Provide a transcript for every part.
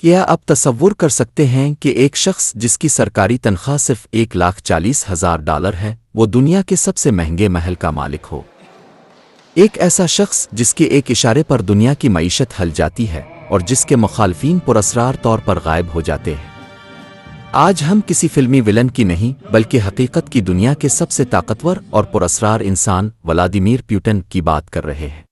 کیا آپ تصور کر سکتے ہیں کہ ایک شخص جس کی سرکاری تنخواہ صرف $1,40,000 ہے وہ دنیا کے سب سے مہنگے محل کا مالک ہو؟ ایک ایسا شخص جس کے ایک اشارے پر دنیا کی معیشت ہل جاتی ہے اور جس کے مخالفین پراسرار طور پر غائب ہو جاتے ہیں۔ آج ہم کسی فلمی ولن کی نہیں بلکہ حقیقت کی دنیا کے سب سے طاقتور اور پراسرار انسان ولادیمیر پیوٹن کی بات کر رہے ہیں۔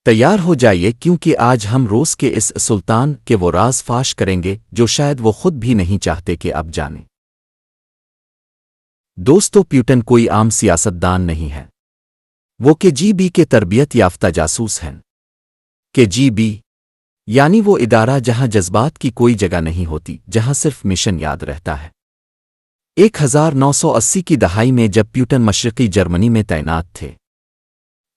تیار ہو جائیے کیونکہ آج ہم روس کے اس سلطان کے وہ راز فاش کریں گے جو شاید وہ خود بھی نہیں چاہتے کہ اب جانیں۔ دوستو، پیوٹن کوئی عام سیاستدان نہیں ہے۔ وہ KGB کے تربیت یافتہ جاسوس ہیں۔ KGB یعنی وہ ادارہ جہاں جذبات کی کوئی جگہ نہیں ہوتی، جہاں صرف مشن یاد رہتا ہے۔ 1980 کی دہائی میں جب پیوٹن مشرقی جرمنی میں تعینات تھے،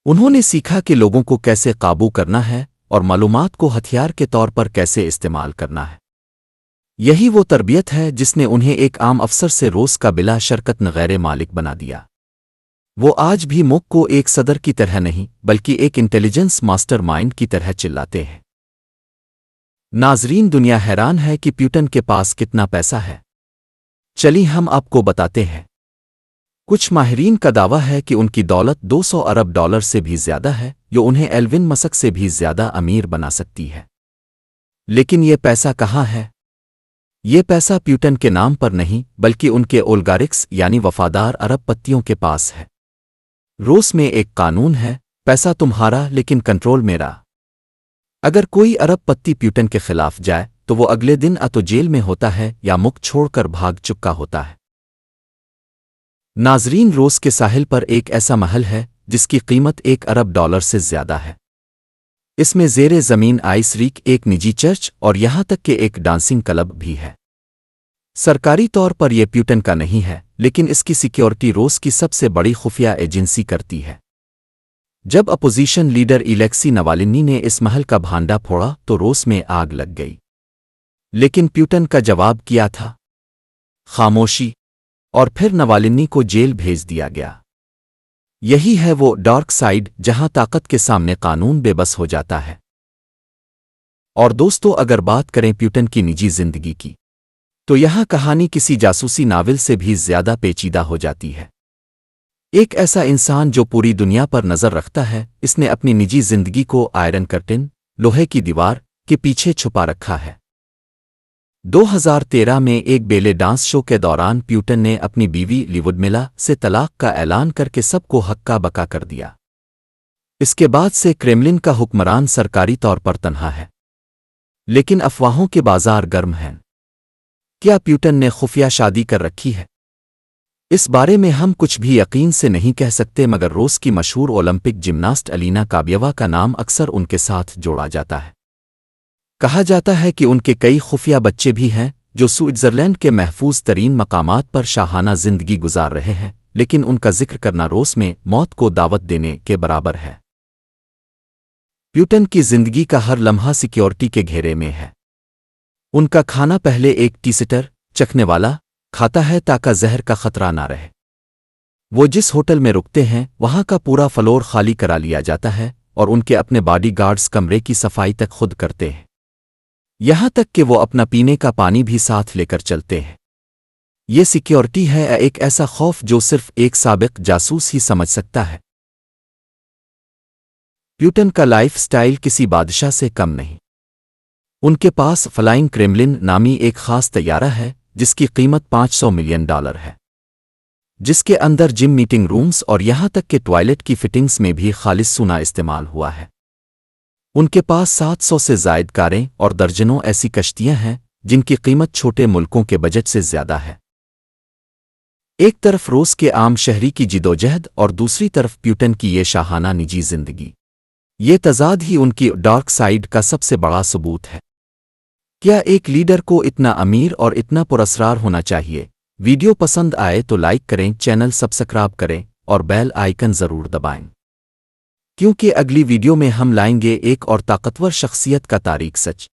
انہوں نے سیکھا کہ لوگوں کو کیسے قابو کرنا ہے اور معلومات کو ہتھیار کے طور پر کیسے استعمال کرنا ہے۔ یہی وہ تربیت ہے جس نے انہیں ایک عام افسر سے روس کا بلا شرکت غیر مالک بنا دیا۔ وہ آج بھی ملک کو ایک صدر کی طرح نہیں بلکہ ایک انٹیلیجنس ماسٹر مائنڈ کی طرح چلاتے ہیں۔ ناظرین، دنیا حیران ہے کہ پیوٹن کے پاس کتنا پیسہ ہے۔ چلیے ہم آپ کو بتاتے ہیں۔ کچھ ماہرین کا دعویٰ ہے کہ ان کی دولت $200 ارب سے بھی زیادہ ہے، جو انہیں ایلون مسک سے بھی زیادہ امیر بنا سکتی ہے۔ لیکن یہ پیسہ کہاں ہے؟ یہ پیسہ پیوٹن کے نام پر نہیں بلکہ ان کے اولگارکس یعنی وفادار ارب پتیوں کے پاس ہے۔ روس میں ایک قانون ہے، پیسہ تمہارا لیکن کنٹرول میرا۔ اگر کوئی ارب پتی پیوٹن کے خلاف جائے تو وہ اگلے دن تو جیل میں ہوتا ہے یا ملک چھوڑ کر بھاگ چکا ہوتا ہے۔ ناظرین، روس کے ساحل پر ایک ایسا محل ہے جس کی قیمت $1 ارب سے زیادہ ہے۔ اس میں زیر زمین آئس ریک، ایک نجی چرچ اور یہاں تک کہ ایک ڈانسنگ کلب بھی ہے۔ سرکاری طور پر یہ پیوٹن کا نہیں ہے، لیکن اس کی سیکیورٹی روس کی سب سے بڑی خفیہ ایجنسی کرتی ہے۔ جب اپوزیشن لیڈر الیکسی نوالنی نے اس محل کا بھانڈا پھوڑا تو روس میں آگ لگ گئی۔ لیکن پیوٹن کا جواب کیا تھا؟ خاموشی، اور پھر نوالنی کو جیل بھیج دیا گیا۔ یہی ہے وہ ڈارک سائیڈ جہاں طاقت کے سامنے قانون بے بس ہو جاتا ہے۔ اور دوستو، اگر بات کریں پیوٹن کی نجی زندگی کی تو یہاں کہانی کسی جاسوسی ناول سے بھی زیادہ پیچیدہ ہو جاتی ہے۔ ایک ایسا انسان جو پوری دنیا پر نظر رکھتا ہے، اس نے اپنی نجی زندگی کو آئرن کرٹن، لوہے کی دیوار کے پیچھے چھپا رکھا ہے۔ 2013 میں ایک بیلے ڈانس شو کے دوران پیوٹن نے اپنی بیوی لیوڈملا سے طلاق کا اعلان کر کے سب کو ہکا بکا کر دیا۔ اس کے بعد سے کریملن کا حکمران سرکاری طور پر تنہا ہے، لیکن افواہوں کے بازار گرم ہیں۔ کیا پیوٹن نے خفیہ شادی کر رکھی ہے؟ اس بارے میں ہم کچھ بھی یقین سے نہیں کہہ سکتے، مگر روس کی مشہور اولمپک جمناسٹ الینا کابیوا کا نام اکثر ان کے ساتھ جوڑا جاتا ہے۔ کہا جاتا ہے کہ ان کے کئی خفیہ بچے بھی ہیں جو سوئٹزرلینڈ کے محفوظ ترین مقامات پر شاہانہ زندگی گزار رہے ہیں، لیکن ان کا ذکر کرنا روس میں موت کو دعوت دینے کے برابر ہے۔ پیوٹن کی زندگی کا ہر لمحہ سیکیورٹی کے گھیرے میں ہے۔ ان کا کھانا پہلے ایک ٹیسٹر چکھنے والا کھاتا ہے تاکہ زہر کا خطرہ نہ رہے۔ وہ جس ہوٹل میں رکتے ہیں وہاں کا پورا فلور خالی کرا لیا جاتا ہے اور ان کے اپنے باڈی گارڈز کمرے کی صفائی تک خود کرتے ہیں، یہاں تک کہ وہ اپنا پینے کا پانی بھی ساتھ لے کر چلتے ہیں۔ یہ سیکیورٹی ہے ایک ایسا خوف جو صرف ایک سابق جاسوس ہی سمجھ سکتا ہے۔ پیوٹن کا لائف سٹائل کسی بادشاہ سے کم نہیں۔ ان کے پاس فلائنگ کریملن نامی ایک خاص طیارہ ہے جس کی قیمت $500 ملین ہے، جس کے اندر جم، میٹنگ رومز اور یہاں تک کہ ٹوائلٹ کی فٹنگز میں بھی خالص سونا استعمال ہوا ہے۔ ان کے پاس 700 سے زائد کاریں اور درجنوں ایسی کشتیاں ہیں جن کی قیمت چھوٹے ملکوں کے بجٹ سے زیادہ ہے۔ ایک طرف روس کے عام شہری کی جدوجہد اور دوسری طرف پیوٹن کی یہ شاہانہ نجی زندگی۔ یہ تضاد ہی ان کی ڈارک سائیڈ کا سب سے بڑا ثبوت ہے۔ کیا ایک لیڈر کو اتنا امیر اور اتنا پراسرار ہونا چاہیے؟ ویڈیو پسند آئے تو لائک کریں، چینل سبسکرائب کریں اور بیل آئیکن ضرور دبائیں، کیونکہ اگلی ویڈیو میں ہم لائیں گے ایک اور طاقتور شخصیت کا تاریک سچ۔